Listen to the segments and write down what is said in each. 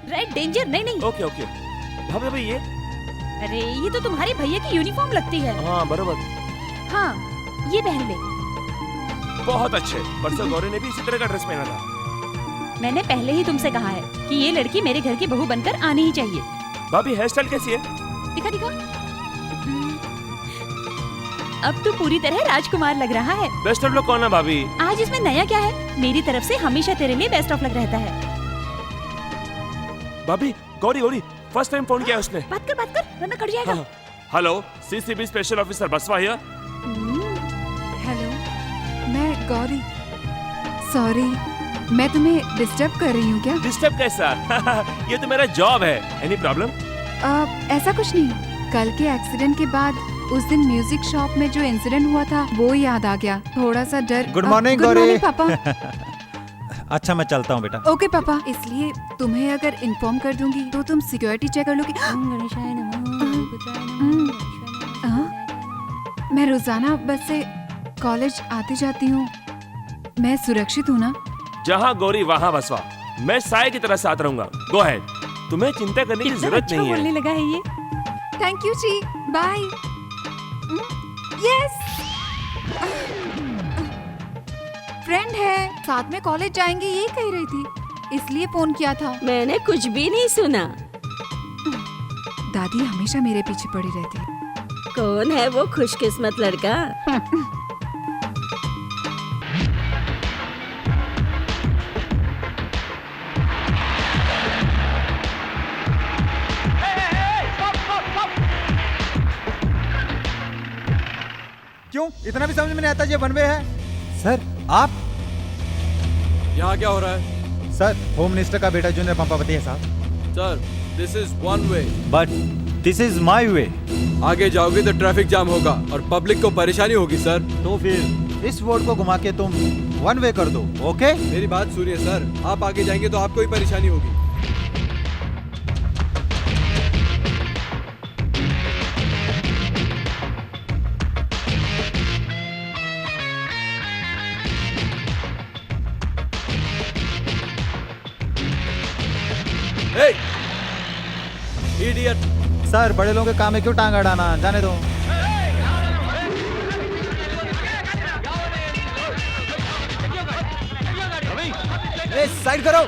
Red danger. नहीं नहीं। Okay okay. भाभी भाभी ये अरे ये तो तुम्हारे भैया की यूनिफॉर्म लगती है। हाँ बराबर। हाँ ये पहन ले। बहुत अच्छे। परसों गौरी ने भी इसी तरह का ड्रेस पहना था। मैंने पहले ही तुमसे कहा है कि ये लड़की मेरे घर की बहू बनकर आनी ही चाहिए। भाभी हेयर स्टाइल कैसी है? दिखा दिखा। अब तो पूरी तरह राजकुमार लग रहा है। बेस्ट ऑफ लक कौन है भाभी? आज इसमें नया क्या है? मेरी तरफ से हमेशा तेरे लिए बेस्ट ऑफ लक रहता है। भाभी Gauri Gauri first time phone किया है उसने। बात कर वरना कट जाएगा। हाँ। हेलो सीसीबी स्पेशल ऑफिसर बसवा हियर। हेलो, मैं गौरी। सॉरी, मैं तुम्हें डिस्टर्ब कर रही हूँ क्या? डिस्टर्ब कैसा? ये तो मेरा जॉब है। Any problem? ऐसा कुछ नहीं। कल के एक्सीडेंट के बाद उस दिन म्यूजिक शॉप में जो इंसिडेंट हुआ था वो याद आ गया। थोड़ा सा डर। Good morning good Gauri. Morning पापा। अच्छा मैं चलता हूँ बेटा। ओके पापा, इसलिए तुम्हें अगर इन्फॉर्म कर दूंगी तो तुम सिक्योरिटी चेक कर लोगी। मैं रोजाना बस से कॉलेज आती जाती हूँ। मैं सुरक्षित हूँ ना? जहाँ गौरी वहाँ बसवा। मैं साय की तरह साथ रहूंगा। Go ahead. तुम्हें चिंता करने की कितना जरूरत अच्छा नहीं बोलने है। लगा है ये। Thank you ji, bye. Yes, friend है, साथ में कॉलेज जाएंगे यही कह रही थी, इसलिए फोन किया था। मैंने कुछ भी नहीं सुना। दादी हमेशा मेरे पीछे पड़ी रहती है। कौन है वो खुशकिस्मत लड़का? क्यों इतना भी समझ में नहीं आता? ये वन वे है। सर आप? यहाँ क्या हो रहा है? सर होम मिनिस्टर का बेटा जूनियर पंपावती है साहब। Sir this is one way. But this is my way. आगे जाओगे तो ट्रैफिक जाम होगा और पब्लिक को परेशानी होगी सर। तो फिर इस रोड को घुमा के तुम वन वे कर दो। ओके? मेरी बात सुनिए सर, आप आगे जाएंगे तो आपको ही परेशानी होगी। इडियट। सर बड़े लोगों के काम में क्यों टांग अड़ाना? जाने दो। ए, साइड करो।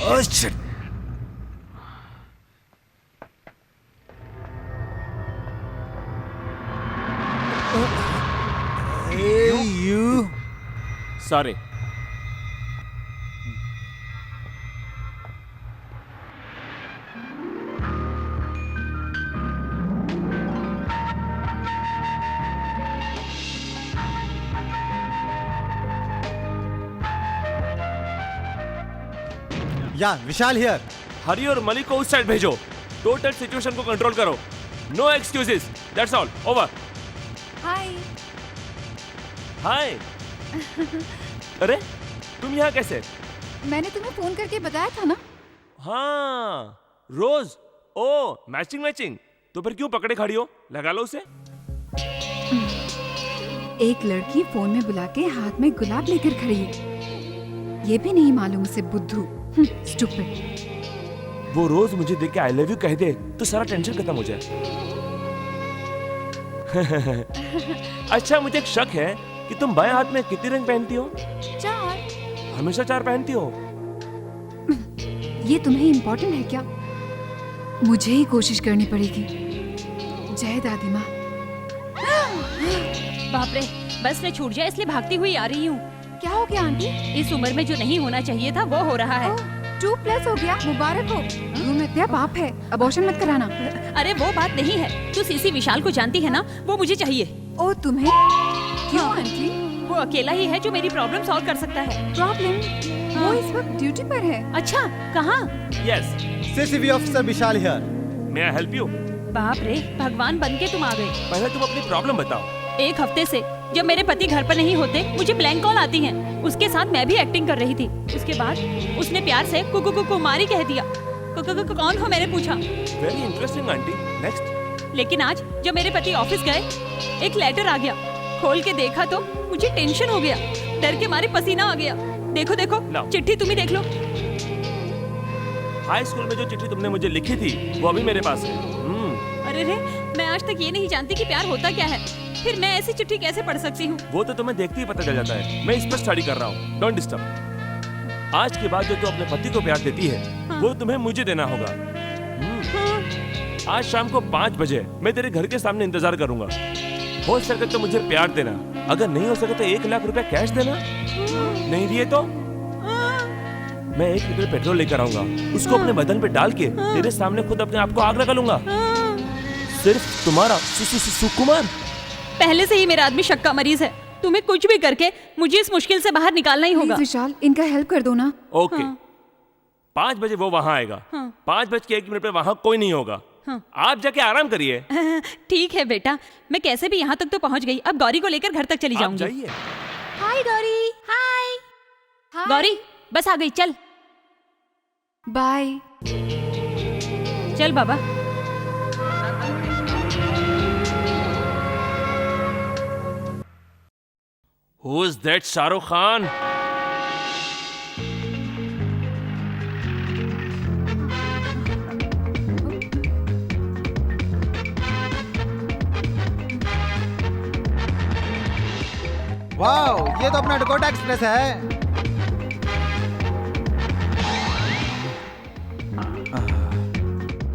Oh shit. You. सॉरी। या विशाल हियर। हरी और मलिक को उस साइड भेजो। टोटल सिचुएशन को कंट्रोल करो। No excuses. That's all. Over. Hi. Hi. अरे तुम यहाँ कैसे? मैंने तुम्हें फोन करके बताया था ना। हाँ रोज। ओ मैचिंग मैचिंग। तो फिर क्यों पकड़े खड़ी हो? लगा लो उसे। एक लड़की फोन में बुला के हाथ में गुलाब लेकर खड़ी है। ये भी नहीं मालूम उसे बुद्धू। स्टूपिड। वो रोज मुझे देख के आई लव यू कह दे तो सारा टेंशन खत्म हो जाए। अच्छा मुझे एक शक है कि तुम बाएं हाथ में कितने रंग पहनती हो? 4। हमेशा 4 पहनती हो? ये तुम्हें इम्पोर्टेंट है क्या? मुझे ही कोशिश करनी पड़ेगी। जय दादी माँ। बाप रे, बस में छूट जाए इसलिए भागती हुई आ रही हूँ। क्या हो गया आंटी? इस उम्र में जो नहीं होना चाहिए था वो हो रहा है। 2+ हो गया, मुबारक हो। तुम इतना पाप है, अबॉर्शन मत कराना। अरे वो बात नहीं है। तू सीसी विशाल को जानती है ना, वो मुझे चाहिए। ओ तुम्हें? क्यों आंटी? वो अकेला ही है जो मेरी प्रॉब्लम सॉल्व कर सकता है। प्रॉब्लम? वो इस वक्त ड्यूटी पर है। अच्छा कहाँ? Yes. CCB officer Vishal here. May I help you? बाप रे, भगवान बन के तुम आ गए। पहले तुम अपनी प्रॉब्लम बताओ। एक हफ्ते से जब मेरे पति घर पर नहीं होते मुझे ब्लैंक कॉल आती हैं। उसके साथ मैं भी एक्टिंग कर रही थी। उसके बाद उसने प्यार से कुमारी कह दिया। कौन हो मैंने पूछा। Very interesting aunty. नेक्स्ट। लेकिन आज जब मेरे पति ऑफिस गए एक लेटर आ गया। खोल के देखा तो मुझे टेंशन हो गया, डर के मारे पसीना आ गया। देखो देखो लाओ। चिट्ठी तुम ही देख लो। हाई स्कूल में जो चिट्ठी तुमने मुझे लिखी थी वो अभी मेरे पास है। अरे रे, मैं आज तक ये नहीं जानती कि प्यार होता क्या है। फिर मैं ऐसी चिट्ठी कैसे पढ़ सकती हूँ? वो तो तुम्हें देखते ही पता चल जाता है। मैं इस पर स्टडी कर रहा हूँ, डोंट डिस्टर्ब। आज के बाद जो तू अपने पति को प्यार देती है वो तुम्हें मुझे देना होगा। आज शाम को 5 बजे मैं तेरे घर के सामने इंतजार करूंगा। हो सके तो मुझे प्यार देना, अगर नहीं हो सके तो 1 लाख रुपया कैश देना। नहीं दिए तो मैं 1 लीटर पेट्रोल लेकर आऊंगा, उसको अपने बदन पे डाल के तेरे सामने खुद अपने आप को आग लगा लूंगा। सिर्फ तुम्हारा सुकुमार। पहले से ही मेरा आदमी शक का मरीज है। तुम्हें कुछ भी करके मुझे इस मुश्किल से बाहर निकालना ही होगा। प्लीज विशाल, इनका हेल्प कर दो ना। ओके 5 बजे वो वहाँ आएगा। 5:01 पे वहाँ कोई नहीं होगा। आप जाके आराम करिए। ठीक है बेटा, मैं कैसे भी यहाँ तक तो पहुँच गई। अब गौरी को लेकर घर तक चली आप जाऊंगी। जाइए। हाय गौरी। हाय गौरी, बस आ गई, चल बाय। चल बाबा। Who is that Shahrukh Khan? Wow, ये तो अपना डकोटा एक्सप्रेस है।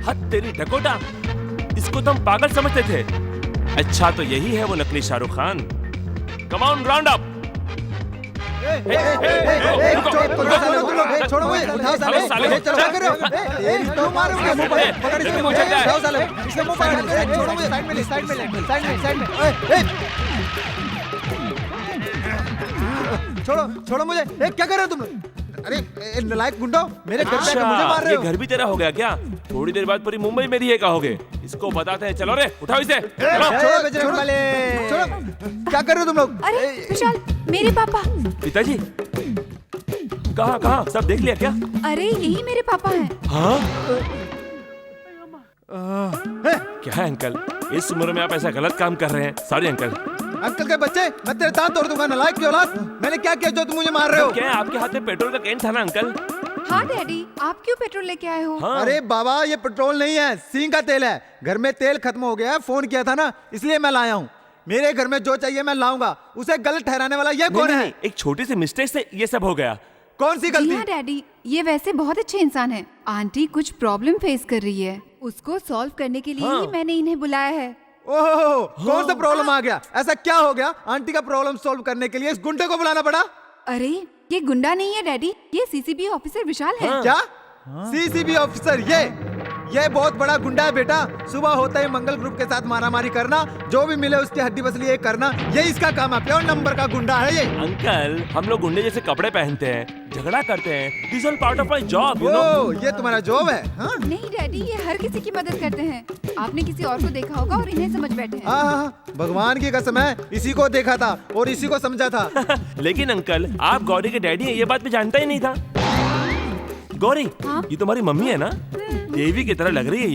हद तेरी डकोटा, इसको तो हम पागल समझते थे। अच्छा तो यही है वो नकली Shahrukh Khan. Come on round up. छोड़ो मुझे, उठाओ साले, साले, चलो क्या कर रहे हो? तेरी तो मारूंगा मुंह पर, पकड़ इसके मुंह पे, उठाओ साले, इसके मुंह पर, छोड़ो मुझे, साइड में ले, साइड में। छोड़ो मुझे, क्या कर रहे हो तुम? अरे नालायक गुंडो, मेरे घर पे आके मुझे मार रहे ये हो। घर भी तेरा हो गया क्या? थोड़ी देर बाद पूरी मुंबई मेरी है कहोगे। इसको बताते हैं, चलो रे उठाओ इसे। चलो। छोड़ो बजरंग वाले, छोड़ो, क्या कर रहे हो तुम लोग? अरे विशाल, मेरे पापा। पिताजी कहाँ सब देख लिया क्या? अरे यही मेरे पापा हैं। हाँ क्या है अंकल, इस उम्र में आप ऐसा गलत काम कर रहे हैं। Sorry uncle. अंकल के बच्चे, मैं तेरे दांत तोड़ दूंगा नालायक की औलाद। मैंने क्या किया जो तुम मुझे मार रहे हो? क्या है, आपके हाथ में पेट्रोल का कैन था ना अंकल? हाँ डैडी, आप क्यों पेट्रोल लेके आए हो? हाँ। अरे बाबा, ये पेट्रोल नहीं है, सींग का तेल है। घर में तेल खत्म हो गया है, फोन किया था ना, इसलिए मैं लाया हूँ। मेरे घर में जो चाहिए मैं लाऊंगा, उसे गलत ठहराने वाला ये कौन है? एक छोटी सी मिस्टेक से ये सब हो गया। कौन सी जी गलती? हाँ डैडी, ये वैसे बहुत अच्छे इंसान हैं। आंटी कुछ प्रॉब्लम फेस कर रही है, उसको सॉल्व करने के लिए हाँ। ही मैंने इन्हें बुलाया है। ओह, कौन सा प्रॉब्लम आ गया? ऐसा क्या हो गया? आंटी का प्रॉब्लम सॉल्व करने के लिए इस गुंडे को बुलाना पड़ा? अरे ये गुंडा नहीं है डैडी, ये सीसीबी ऑफिसर विशाल है। हाँ। क्या? CCB officer? ये बहुत बड़ा गुंडा है बेटा। सुबह होता ही मंगल ग्रुप के साथ मारामारी करना, जो भी मिले उसकी हड्डी बसली ये करना, ये इसका काम है। प्योर नंबर का गुंडा है ये। अंकल, हम लोग गुंडे जैसे कपड़े पहनते हैं, झगड़ा करते हैं। This all part of my job, you know. Oh, ये तुम्हारा जॉब है? हाँ? नहीं डैडी, ये हर किसी की मदद करते हैं। आपने किसी और को देखा होगा और इन्हें समझ बैठे हैं। हाँ, भगवान की कसम है, इसी को देखा था और इसी को समझा था। लेकिन अंकल, आप गौरी के डैडी हैं, ये बात मैं जानता ही नहीं था। गौरी, हाँ? ये तुम्हारी मम्मी है ना? देवी की तरह लग रही है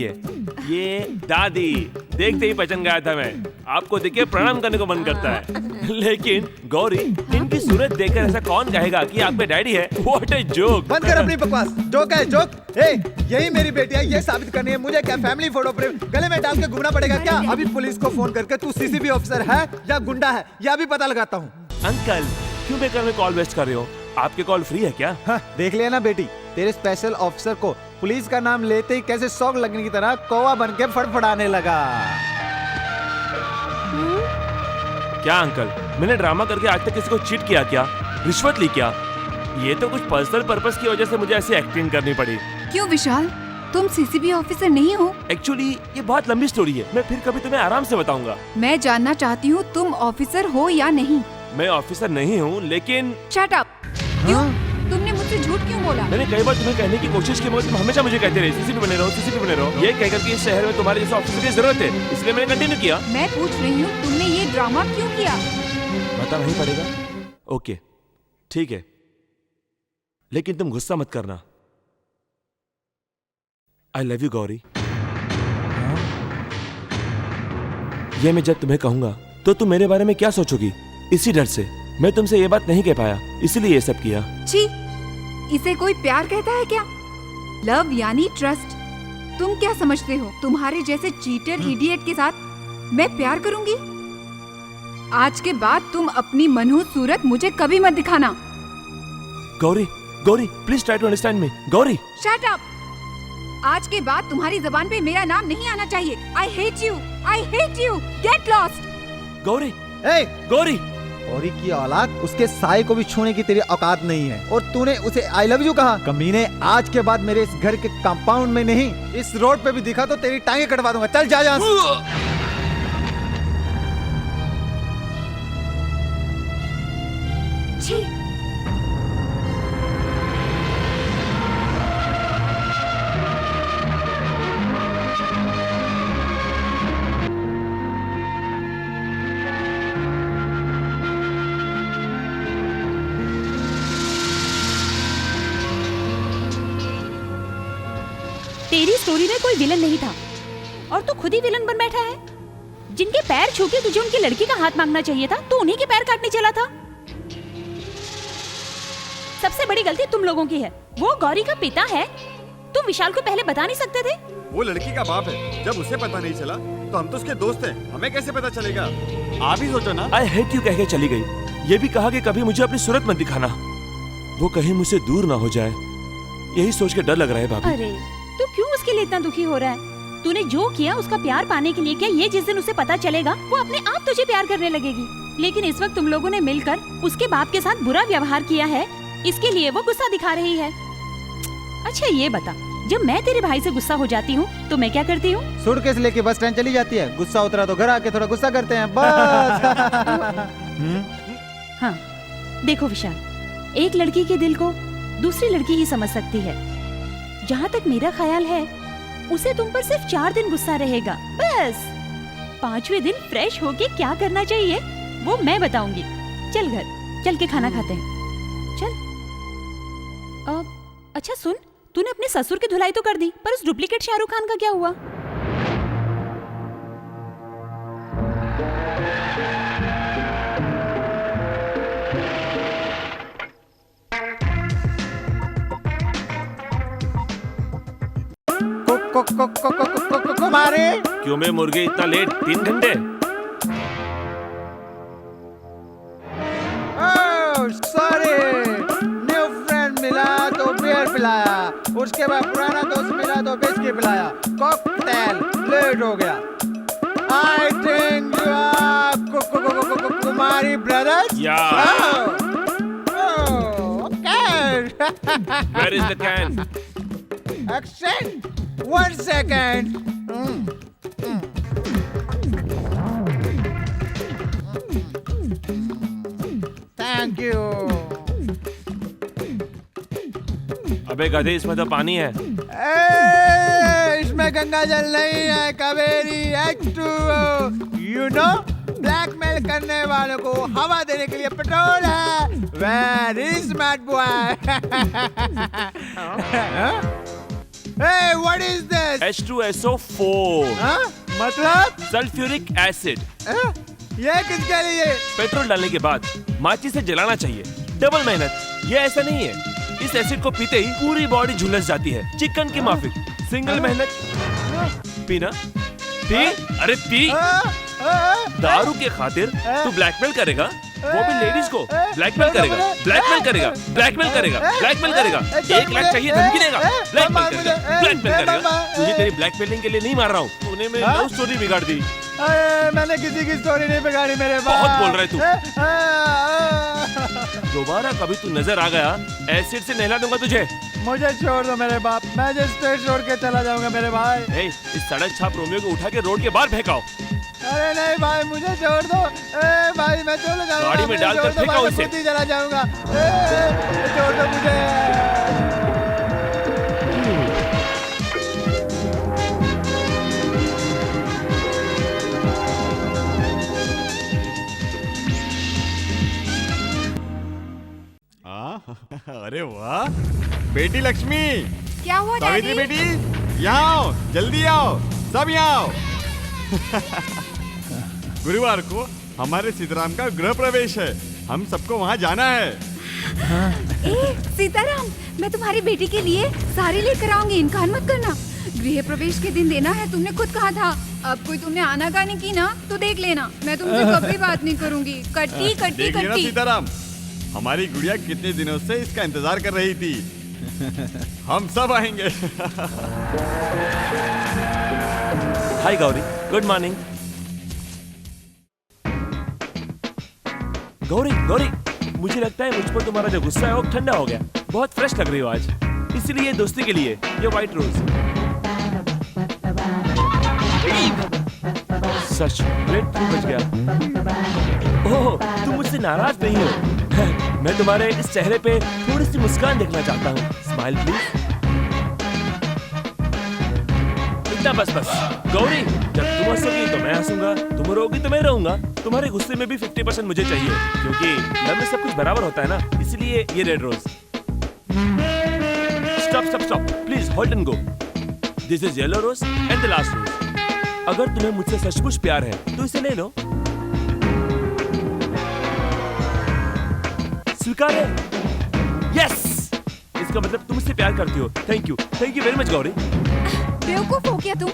ये दादी। देखते ही पहचान गया था मैं। आपको देख के प्रणाम करने को मन करता है। लेकिन गौरी, इनकी सूरत देखकर ऐसा कौन कहेगा कि आपके डैडी है? What a joke. बंद कर अपनी बकवास। जोक है जोक। ए, यही मेरी बेटी है, ये साबित करनी है मुझे क्या फैमिली फोटो फ्रेम गले में डाल के घूमना पड़ेगा क्या? अभी पुलिस को फोन करके तू सीसीबी ऑफिसर है या गुंडा है, यह अभी पता लगाता हूँ। अंकल, क्यों बेकार में कॉल वेस्ट कर रहे हो? आपके कॉल फ्री है क्या? हाँ, देख लिया ना बेटी, तेरे स्पेशल ऑफिसर को पुलिस का नाम लेते ही कैसे शौक लगने की तरह कौवा बन के फड़फड़ाने लगा। क्या अंकल, मैंने ड्रामा करके आज तक किसी को चीट किया क्या? रिश्वत ली क्या? ये तो कुछ पर्सनल पर्पस की वजह से मुझे ऐसी एक्टिंग करनी पड़ी। क्यों विशाल, तुम सीसीबी ऑफिसर नहीं हो? एक्चुअली ये बहुत लंबी स्टोरी है, मैं फिर कभी तुम्हें आराम से बताऊंगा। मैं जानना चाहती हूँ तुम ऑफिसर हो या नहीं। मैं ऑफिसर नहीं हूँ, लेकिन शट अप। क्यों? तुमने मुझसे झूठ क्यों बोला? मैंने कई बार तुम्हें कहने की कोशिश की, मगर तुम हमेशा मुझे कहते रहे सीसीपी बने रहो, सीसीपी बने रहो। ये कहकर कि इस शहर में तुम्हारे जैसे ऑफिसर की जरूरत है, इसलिए मैंने कंटिन्यू किया। मैं पूछ रही हूँ तुमने ये ड्रामा क्यों किया? बताना ही पड़ेगा। ओके, ठीक है, लेकिन तुम गुस्सा मत करना। I love you Gauri. ये मैं जब तुम्हें कहूंगा तो तुम मेरे बारे में क्या सोचोगी? इसी डर से मैं तुमसे ये बात नहीं कह पाया, इसलिए ये सब किया। छी, इसे कोई प्यार कहता है क्या? लव यानी ट्रस्ट। तुम क्या समझते हो, तुम्हारे जैसे चीटर इडियट के साथ मैं प्यार करूंगी? आज के बाद तुम अपनी मनहूस सूरत मुझे कभी मत दिखाना। Gauri, Gauri, please try to understand me. Gauri, shut up. आज के बाद तुम्हारी जुबान पे मेरा नाम नहीं आना चाहिए। I hate you, I hate you, get lost. Gauri, ए, गौरी। गौरी की औलाद, उसके साए को भी छूने की तेरी औकात नहीं है और तूने उसे आई लव यू कहा। कमीने, आज के बाद मेरे इस घर के कंपाउंड में नहीं, इस रोड पे भी दिखा तो तेरी टांगे कटवा दूंगा। चल जा यहाँ से। छी, तेरी स्टोरी में कोई विलन नहीं था और तू खुद ही विलन बन बैठा है। जिनके पैर छू के तुझे उनकी लड़की का हाथ मांगना चाहिए था, तो उन्हीं के पैर काटने चला था। सबसे बड़ी गलती तुम लोगों की है। वो गौरी का पिता है, तुम विशाल को पहले बता नहीं सकते थे? वो लड़की का बाप है, जब उसे पता नहीं चला तो हम तो उसके दोस्त हैं, हमें कैसे पता चलेगा? आप ही सोचो ना। आई हेट यू कह के चली गई। ये भी कहा कि कभी मुझे अपनी सूरत मत दिखाना, वो कहीं मुझसे दूर ना हो जाए। यही सोच के डर लग रहा है भाभी। अरे तू क्यों उसके लिए इतना दुखी हो रहा है? तूने जो किया उसका प्यार पाने के लिए किया। ये जिस दिन उसे पता चलेगा वो अपने आप तुझे प्यार करने लगेगी। लेकिन इस वक्त तुम लोगों ने मिलकर उसके बाप के साथ बुरा व्यवहार किया है, इसके लिए वो गुस्सा दिखा रही है। अच्छा ये बता, जब मैं तेरे भाई से गुस्सा हो जाती हूँ तो मैं क्या करती हूँ? सूटकेस लेके बस स्टैंड चली जाती है। गुस्सा उतरा तो घर आके थोड़ा गुस्सा करते हैं बस। हाँ देखो विशाल, एक लड़की के दिल को दूसरी लड़की ही समझ सकती है। जहाँ तक मेरा ख्याल है उसे तुम पर सिर्फ 4 दिन गुस्सा रहेगा, बस। 5वें दिन फ्रेश होके क्या करना चाहिए वो मैं बताऊंगी। चल घर चल के खाना खाते हैं, चल। अच्छा सुन, तूने अपने ससुर की धुलाई तो कर दी, पर उस डुप्लीकेट शाहरुख खान का क्या हुआ? कुमारी, क्यों मैं मुर्गे इतना लेट? 3 घंटे? सॉरी, न्यू फ्रेंड मिला तो बियर पिलाया, उसके बाद पुराना दोस्त मिला तो बिस्की पिलाया। कॉकटेल लेट हो गया। I think you are Kumari brothers. Where is the can? Accent? 1 second. Thank you. अबे गधे, इसमें तो पानी है। इसमें गंगा जल नहीं है, Kaveri H2O। You know, blackmail करने वालों को हवा देने के लिए पेट्रोल है। Very smart boy. Hey, what is this? H2SO4 हाँ? मतलब? Sulphuric acid. ये किसके लिए? पेट्रोल डालने के बाद माचिस से जलाना चाहिए। डबल मेहनत। ये ऐसा नहीं है, इस एसिड को पीते ही पूरी बॉडी झुलस जाती है। चिकन की माफिक। सिंगल मेहनत। पीना पी, अरे पी। दारू के खातिर तू ब्लैकमेल करेगा, वो भी लेडीज को ब्लैकमेल करेगा, ब्लैकमेल करेगा, ब्लैकमेल करेगा, ब्लैकमेल करेगा। 1 लाख चाहिए, धमकी देगा, ब्लैकमेल करेगा, ब्लैकमेल करेगा। तुझे तेरी ब्लैकमेलिंग के लिए नहीं मार रहा हूँ, तूने मेरी लव स्टोरी बिगाड़ दी। मैंने किसी की स्टोरी नहीं बिगाड़ी मेरे बाप। बहुत बोल रहा है तू। दोबारा कभी तू नजर आ गया, एसिड से नहला दूंगा तुझे। मुझे छोड़ दो मेरे बाप, मैं स्टेट छोड़ के चला जाऊंगा मेरे भाई। इस सड़क छाप रोमियो को उठा के रोड के बाहर फेंकाओ। अरे नहीं भाई, मुझे छोड़ दो। भाई मैं चला जाऊंगा, गाड़ी में डालकर फेंकाओ इसे। खुद ही चला जाऊंगा। छोड़ दो मुझे। अरे वाह, बेटी लक्ष्मी, क्या हुआ सावित्री डैडी? बेटी, यहाँ आओ, जल्दी आओ, सब यहाँ आओ। गुरुवार को हमारे सीताराम का गृह प्रवेश है। हम सबको वहाँ जाना है। ए सीताराम, मैं तुम्हारी बेटी के लिए साड़ी लेकर आऊंगी, इनकार मत करना। गृह प्रवेश के दिन देना है, तुमने खुद कहा था। अब कोई तुमने आनाकानी की ना तो देख लेना, मैं तुमसे कभी बात नहीं करूंगी। कट्टी कट्टी देख लिया ना कट्टी। सीताराम, हमारी गुड़िया कितने दिनों से इसका इंतजार कर रही थी। हम सब आएंगे। हाय गौरी, गुड मॉर्निंग। गौरी गौरी, मुझे लगता है मुझ पर तुम्हारा जो गुस्सा है वो ठंडा हो गया। बहुत फ्रेश लग रही हो आज, इसलिए दोस्ती के लिए ये व्हाइट रोज। सच, प्लेट क्यों बच गया? ओह, तुम मुझसे नाराज नहीं हो। मैं तुम्हारे इस चेहरे पे थोड़ी सी मुस्कान देखना चाहता हूँ। Smile please. इतना बस बस। गौरी, जब तुम हंसोगी तो मैं हंसूंगा, तुम रोगी तो मैं रहूंगा। तुम्हारे गुस्से में भी 50% मुझे चाहिए, क्योंकि लव में सब कुछ बराबर होता है ना, इसलिए ये red rose. Stop stop stop, please hold and go. This is yellow rose and the last rose. अगर तुम्हें मुझसे सचमुच प्यार है तो इसे ले लो। स्वीकार है? यस, इसका मतलब तुम मुझसे प्यार करती हो। Thank you very much Gauri. बेवकूफ हो क्या तुम?